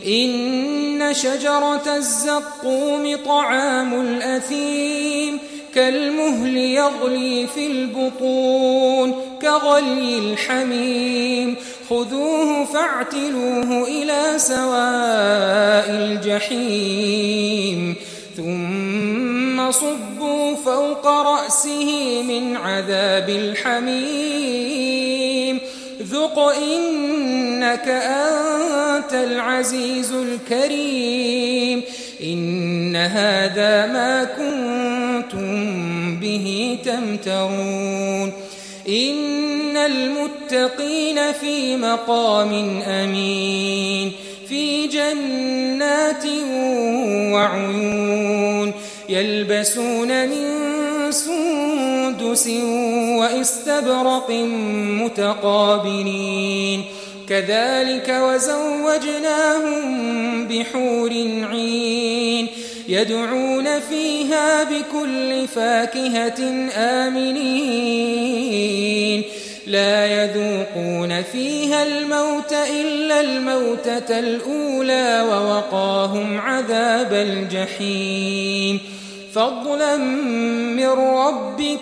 إن شجرة الزقوم طعام الأثيم كالمهل يغلي في البطون كغلي الحميم خذوه فاعتلوه إلى سواء الجحيم ثم صبوا فوق رأسه من عذاب الحميم ذق إنك أنت العزيز الكريم إن هذا ما كنتم به تمترون إن المتقين في مقام أمين في جنات وعيون يلبسون من سندس وإستبرق متقابلين كذلك وزوجناهم بحور عين يدعون فيها بكل فاكهة آمنين لا يذوقون فيها الموت إلا الموتة الأولى ووقاهم عذاب الجحيم فضلا من ربك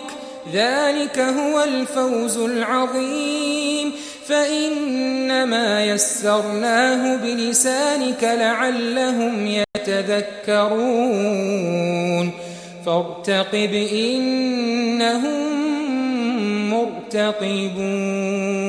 ذلك هو الفوز العظيم فإنما يسرناه بلسانك لعلهم يتذكرون فارتقب إنهم مرتقبون